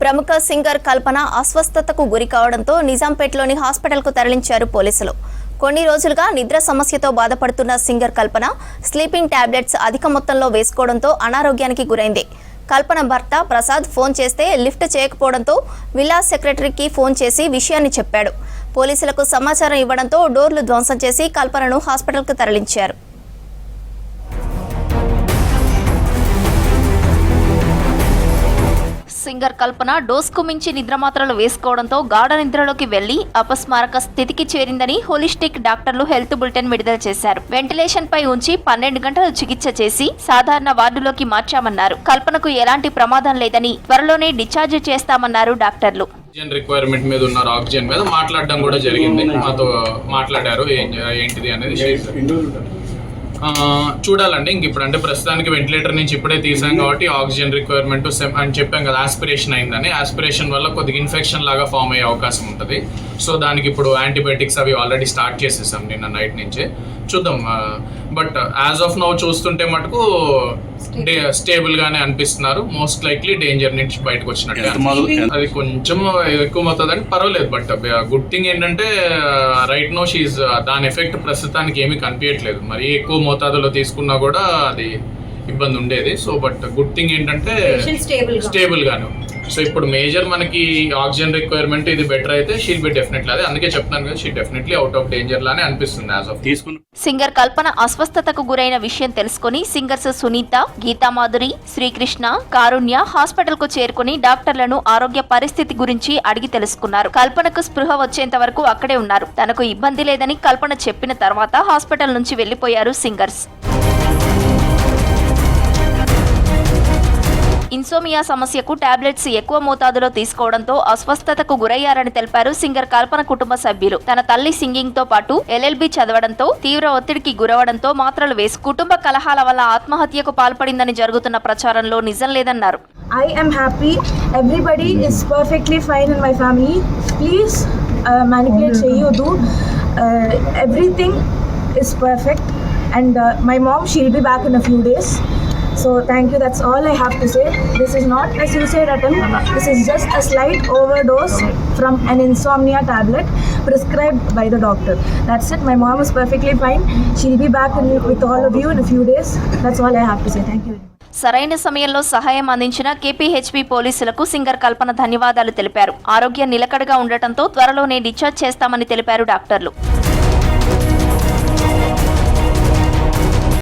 ప్రముఖ సింగర్ కల్పన అస్వస్థతకు గురి కావడంతో నిజాంపేటలోని హాస్పిటల్కు తరలించారు పోలీసులు. కొన్ని రోజులుగా నిద్ర సమస్యతో బాధపడుతున్న సింగర్ కల్పన స్లీపింగ్ టాబ్లెట్స్ అధిక మొత్తంలో వేసుకోవడంతో అనారోగ్యానికి గురైంది. కల్పన భర్త ప్రసాద్ ఫోన్ చేస్తే లిఫ్ట్ చేయకపోవడంతో విలాస్ సెక్రటరీకి ఫోన్ చేసి విషయాన్ని చెప్పాడు. పోలీసులకు సమాచారం ఇవ్వడంతో డోర్లు ధ్వంసం చేసి కల్పనను హాస్పిటల్కు తరలించారు. సింగర్ కల్పన డోస్కు మించి నిద్రమాత్రలు వేసుకోవడంతో గాఢ నిద్రలోకి వెళ్లి అపస్మారక స్థితికి చేరిందని హోలిస్టిక్ డాక్టర్లు హెల్త్ బులెటిన్ విడుదల చేశారు. వెంటిలేషన్ పై ఉంచి 12 గంటలు చికిత్స చేసి సాధారణ వార్డులోకి మార్చామన్నారు. కల్పనకు ఎలాంటి ప్రమాదం లేదని త్వరలోనే డిశ్చార్జ్ చేస్తామన్నారు డాక్టర్లు. రిక్వైర్మెంట్ మీద ఉన్నారు, ఆక్సిజన్ మీద మాట్లాడడం కూడా జరిగింది. మాతో మాట్లాడారు ఏంటిది అనేది చూడాలండి. ఇంక ఇప్పుడు అంటే ప్రస్తుతానికి వెంటిలేటర్ నుంచి ఇప్పుడే తీసాం కాబట్టి ఆక్సిజన్ రిక్వైర్మెంట్ అని చెప్పాం కదా, ఆస్పిరేషన్ అయిందని. ఆస్పిరేషన్ వల్ల కొద్దిగా ఇన్ఫెక్షన్ లాగా ఫామ్ అయ్యే అవకాశం ఉంటుంది. సో దానికి ఇప్పుడు యాంటీబయాటిక్స్ అవి ఆల్రెడీ స్టార్ట్ చేసేసాం నిన్న నైట్ నుంచే. చూద్దాం. బట్ యాజ్ ఆఫ్ నౌ చూస్తుంటే మటుకు స్టేబుల్ గానే అనిపిస్తున్నారు. మోస్ట్ లైక్లీ డేంజర్ నుంచి బయటకు వచ్చినట్టు. అది కొంచెం ఎక్కువ అవుతుందని పర్వాలేదు. బట్ గుడ్ థింగ్ ఏంటంటే రైట్ నో షీజ్ దాని ఎఫెక్ట్ ప్రస్తుతానికి ఏమీ కనిపించట్లేదు. మరి ఎక్కువ మోతాదులో తీసుకున్నా కూడా అది ఇబ్బంది ఉండేది. సో బట్ గుడ్ థింగ్ ఏంటంటే స్టేబుల్ గాను. సో ఇప్పుడు మేజర్ మనకి ఆక్సిజన్ రిక్వైర్మెంట్ ఇది బెటర్ అయితే షీల్ బి డెఫినెట్లీ, అదే అందుకే చెప్తాను కదా, she definitely out of danger లానే అనిపిస్తుంది యాజ్ ఆఫ్ తీసుకున్న. సింగర్ కల్పన అస్వస్థతకు గురైన విషయం తెలుసుకుని సింగర్స్ సునీత, గీతామాధురి, శ్రీకృష్ణ, కారుణ్య హాస్పిటల్ కు చేరుకుని డాక్టర్లను ఆరోగ్య పరిస్థితి గురించి అడిగి తెలుసుకున్నారు. కల్పనకు స్పృహ వచ్చేంత వరకు అక్కడే ఉన్నారు. తనకు ఇబ్బంది లేదని కల్పన చెప్పిన తర్వాత హాస్పిటల్ నుంచి వెళ్లిపోయారు సింగర్స్. ఇన్సోమియా సమస్యకు టాబ్లెట్స్ ఎక్కువ మోతాదులో తీసుకోవడంతో అస్వస్థతకు గురయ్యారని తెలిపారు సింగర్ కల్పన కుటుంబ సభ్యులు. తన తల్లి సింగింగ్ తో పాటు LLB చదవడంతో తీవ్ర ఒత్తిడికి గురవడంతో మాత్రలు వేసి కుటుంబ కలహాల వల్ల ఆత్మహత్యకు పాల్పడిందని జరుగుతున్న ప్రచారంలో నిజం లేదన్నారు. I am happy. Everybody is perfectly fine in my family. Please manipulate cheyyodu. Everything is perfect and my mom, she'll be back in a few days. So thank you, that's all I have to say. This is not a suicide attempt. This is just a slight overdose from an insomnia tablet prescribed by the doctor. That's it. My mom is perfectly fine. She'll be back with all of you in a few days. That's all I have to say. Thank you. సరైన సమయంలో సహాయం అందించిన KPHP పోలీసులకు singer కల్పన ధన్యవాదాలు తెలిపారు. ఆరోగ్యం నిలకడగా ఉండటంతో త్వరలోనే డిశ్చార్జ్ చేస్తామని తెలిపారు డాక్టర్లు.